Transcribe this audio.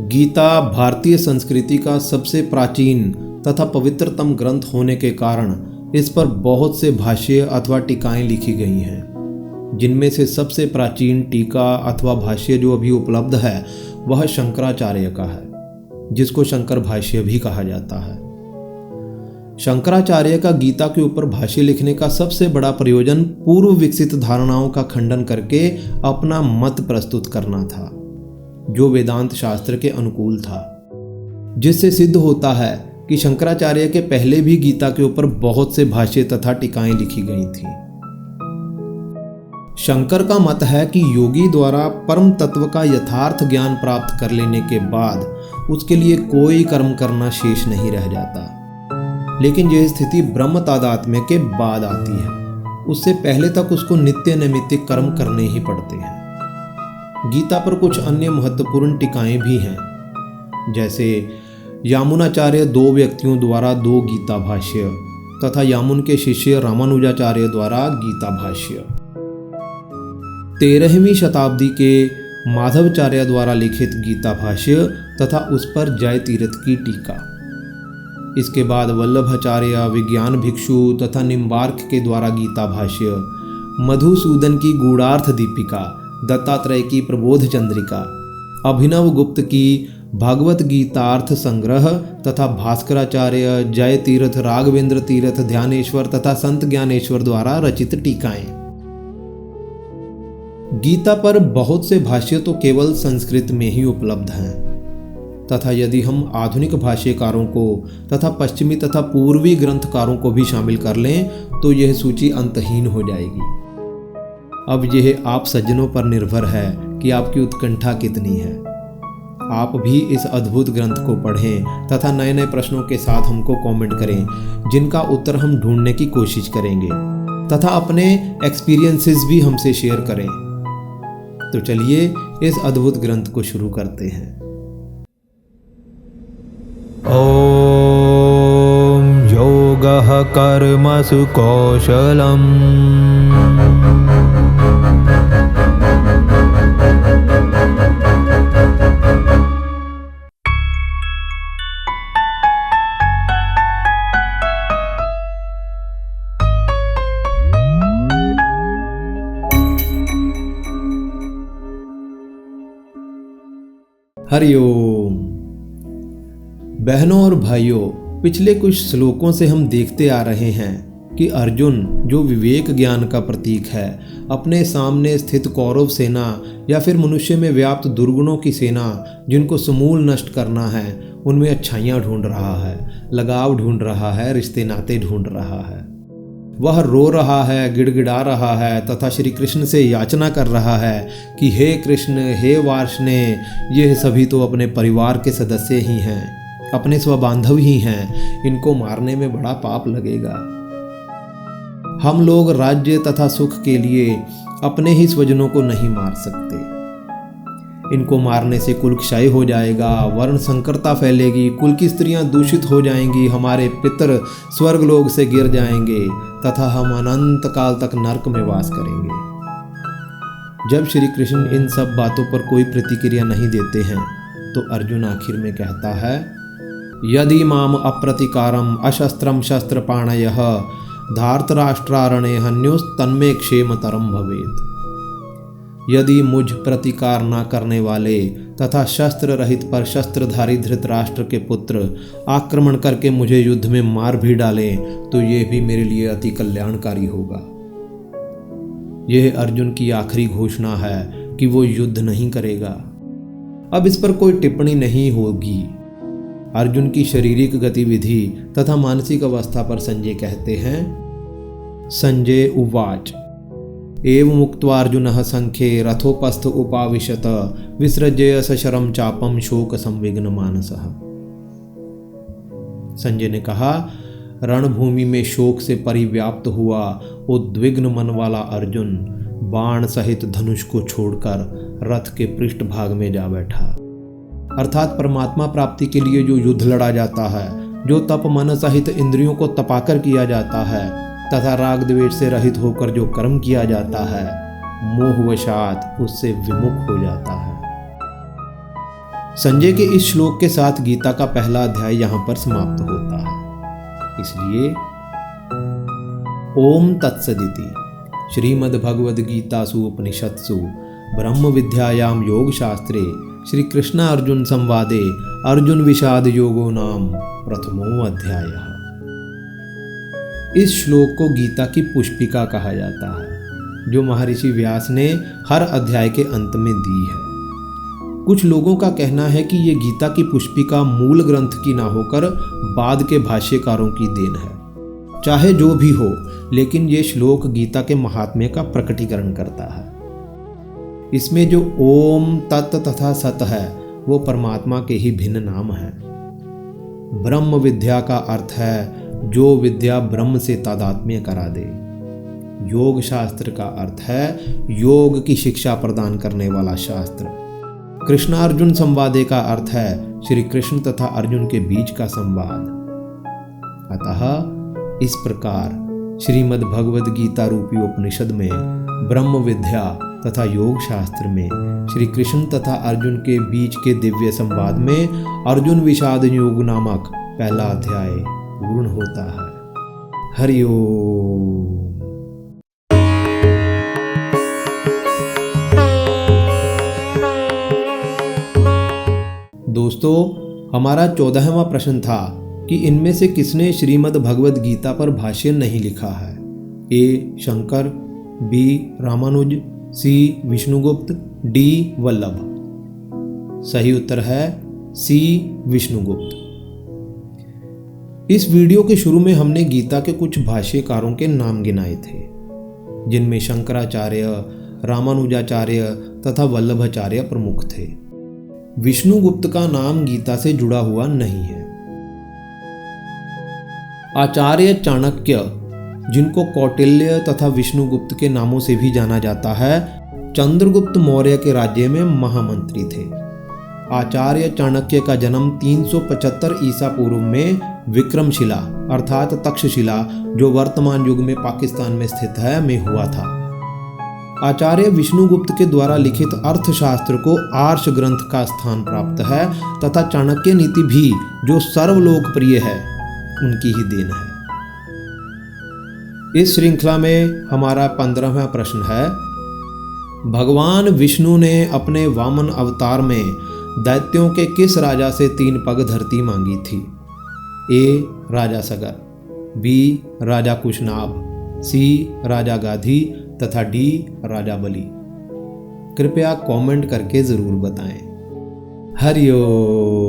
गीता भारतीय संस्कृति का सबसे प्राचीन तथा पवित्रतम ग्रंथ होने के कारण इस पर बहुत से भाष्य अथवा टीकाएं लिखी गई हैं, जिनमें से सबसे प्राचीन टीका अथवा भाष्य जो अभी उपलब्ध है वह शंकराचार्य का है, जिसको शंकर भाष्य भी कहा जाता है। शंकराचार्य का गीता के ऊपर भाष्य लिखने का सबसे बड़ा प्रयोजन पूर्व विकसित धारणाओं का खंडन करके अपना मत प्रस्तुत करना था, जो वेदांत शास्त्र के अनुकूल था, जिससे सिद्ध होता है कि शंकराचार्य के पहले भी गीता के ऊपर बहुत से भाष्य तथा टीकाएं लिखी गई थी। शंकर का मत है कि योगी द्वारा परम तत्व का यथार्थ ज्ञान प्राप्त कर लेने के बाद उसके लिए कोई कर्म करना शेष नहीं रह जाता, लेकिन यह स्थिति ब्रह्म तादात्म्य के बाद आती है। उससे पहले तक उसको नित्य नैमित्तिक कर्म करने ही पड़ते हैं। गीता पर कुछ अन्य महत्वपूर्ण टीकाएं भी हैं, जैसे यामुनाचार्य 2 व्यक्तियों द्वारा 2 गीता भाष्य तथा यामुन के शिष्य रामानुजाचार्य द्वारा गीता भाष्य, 13वीं शताब्दी के माधवाचार्य द्वारा लिखित गीता भाष्य तथा उस पर जय तीर्थ की टीका। इसके बाद वल्लभाचार्य, विज्ञान भिक्षु तथा निम्बार्क के द्वारा गीता भाष्य, मधुसूदन की गूढ़ार्थ दीपिका, दत्तात्रेय की प्रबोध चंद्रिका, अभिनव गुप्त की भागवत गीतार्थ संग्रह तथा भास्कराचार्य, जय तीर्थ, राघवेंद्र तीर्थ, ध्यानेश्वर तथा संत ज्ञानेश्वर द्वारा रचित टीकाएं। गीता पर बहुत से भाष्य तो केवल संस्कृत में ही उपलब्ध हैं, तथा यदि हम आधुनिक भाष्यकारों को तथा पश्चिमी तथा पूर्वी ग्रंथकारों को भी शामिल कर लें तो यह सूची अंतहीन हो जाएगी। अब यह आप सज्जनों पर निर्भर है कि आपकी उत्कंठा कितनी है। आप भी इस अद्भुत ग्रंथ को पढ़ें तथा नए नए प्रश्नों के साथ हमको कमेंट करें, जिनका उत्तर हम ढूंढने की कोशिश करेंगे, तथा अपने एक्सपीरियंसेस भी हमसे शेयर करें। तो चलिए इस अद्भुत ग्रंथ को शुरू करते हैं। ॐ योगः कर्मसु कौशलम् हरिओम। बहनों और भाइयों, पिछले कुछ श्लोकों से हम देखते आ रहे हैं कि अर्जुन, जो विवेक ज्ञान का प्रतीक है, अपने सामने स्थित कौरव सेना या फिर मनुष्य में व्याप्त दुर्गुणों की सेना, जिनको समूल नष्ट करना है, उनमें अच्छाइयाँ ढूंढ रहा है, लगाव ढूंढ रहा है, रिश्ते नाते ढूंढ रहा है। वह रो रहा है, गिड़गिड़ा रहा है तथा श्री कृष्ण से याचना कर रहा है कि हे कृष्ण, हे वार्ष्णे, ये सभी तो अपने परिवार के सदस्य ही हैं, अपने स्वबांधव ही हैं, इनको मारने में बड़ा पाप लगेगा। हम लोग राज्य तथा सुख के लिए अपने ही स्वजनों को नहीं मार सकते। इनको मारने से कुल क्षय हो जाएगा, वर्ण संकरता फैलेगी, कुल की स्त्रियां दूषित हो जाएंगी, हमारे पितर स्वर्गलोक से गिर जाएंगे तथा हम अनंत काल तक नरक में वास करेंगे। जब श्री कृष्ण इन सब बातों पर कोई प्रतिक्रिया नहीं देते हैं तो अर्जुन आखिर में कहता है, यदि माम अप्रतिकारम अशस्त्रम शस्त्रपाणयः धार्तराष्ट्रारणे हन्योस्तन्मे क्षेमतरम भवेत्। यदि मुझ प्रतिकार न करने वाले तथा शस्त्र रहित पर शस्त्रधारी धृतराष्ट्र के पुत्र आक्रमण करके मुझे युद्ध में मार भी डालें तो ये भी मेरे लिए अति कल्याणकारी होगा। यह अर्जुन की आखिरी घोषणा है कि वो युद्ध नहीं करेगा। अब इस पर कोई टिप्पणी नहीं होगी। अर्जुन की शारीरिक गतिविधि तथा मानसिक अवस्था पर संजय कहते हैं, संजय उवाच एवं मुक्त्वार्जुनः संख्ये रथोपस्थ उपाविशत विसृज्य सशरम चापम शोक संविघ्न मानसः। संजय ने कहा, रणभूमि में शोक से परिव्याप्त हुआ उद्विग्न मन वाला अर्जुन बाण सहित धनुष को छोड़कर रथ के पृष्ठभाग में जा बैठा। अर्थात परमात्मा प्राप्ति के लिए जो युद्ध लड़ा जाता है, जो तप मन सहित इंद्रियों को तपाकर किया जाता है तथा राग द्वेष से रहित होकर जो कर्म किया जाता है, मोहवशात उससे विमुख हो जाता है। संजय के इस श्लोक के साथ गीता का पहला अध्याय यहाँ पर समाप्त होता है। इसलिए ओम तत्सदिति श्रीमद्भगवद्गीतासु उपनिषत्सु ब्रह्म विद्यायां योग शास्त्रे श्री कृष्ण अर्जुन संवादे अर्जुन विषाद योगो नाम प्रथमो अध्यायः। इस श्लोक को गीता की पुष्पिका कहा जाता है, जो महर्षि व्यास ने हर अध्याय के अंत में दी है। कुछ लोगों का कहना है कि ये गीता की पुष्पिका मूल ग्रंथ की ना होकर बाद के भाष्यकारों की देन है। चाहे जो भी हो, लेकिन ये श्लोक गीता के महात्म्य का प्रकटीकरण करता है। इसमें जो ओम, तत् तथा सत है वो परमात्मा के ही भिन्न नाम है। ब्रह्म विद्या का अर्थ है जो विद्या ब्रह्म से तादात्म्य करा दे। योग शास्त्र का अर्थ है योग की शिक्षा प्रदान करने वाला शास्त्र। कृष्णार्जुन संवादे का अर्थ है श्री कृष्ण तथा अर्जुन के बीच का संवाद। अतः इस प्रकार श्रीमद् भगवद गीता रूपी उपनिषद में ब्रह्म विद्या तथा योग शास्त्र में श्री कृष्ण तथा अर्जुन के बीच के दिव्य संवाद में अर्जुन विषाद योग नामक पहला अध्याय पूर्ण होता है। हरि ओम। दोस्तों, हमारा 14वां प्रश्न था कि इनमें से किसने श्रीमद् भगवद गीता पर भाष्य नहीं लिखा है। ए शंकर, बी रामानुज, सी विष्णुगुप्त, डी वल्लभ। सही उत्तर है सी विष्णुगुप्त। इस वीडियो के शुरू में हमने गीता के कुछ भाष्यकारों के नाम गिनाए थे, जिनमें शंकराचार्य, रामानुजाचार्य तथा वल्लभाचार्य प्रमुख थे। विष्णुगुप्त का नाम गीता से जुड़ा हुआ नहीं है। आचार्य चाणक्य, जिनको कौटिल्य तथा विष्णुगुप्त के नामों से भी जाना जाता है, चंद्रगुप्त मौर्य के राज्य में महामंत्री थे। आचार्य चाणक्य का जन्म 375 ईसा पूर्व में विक्रमशिला अर्थात तक्षशिला, जो वर्तमान युग में पाकिस्तान में स्थित है, में हुआ था। आचार्य विष्णुगुप्त के द्वारा लिखित अर्थशास्त्र को आर्ष ग्रंथ का स्थान प्राप्त है तथा चाणक्य नीति भी, जो सर्वलोकप्रिय है, उनकी ही देन है। इस श्रृंखला में हमारा 15वां प्रश्न है, भगवान विष्णु ने अपने वामन अवतार में दैत्यों के किस राजा से 3 पग धरती मांगी थी। ए राजा सगर, बी राजा कुशनाभ, सी राजा गाधी तथा डी राजा बलि। कृपया कमेंट करके जरूर बताएं। हरि ओम।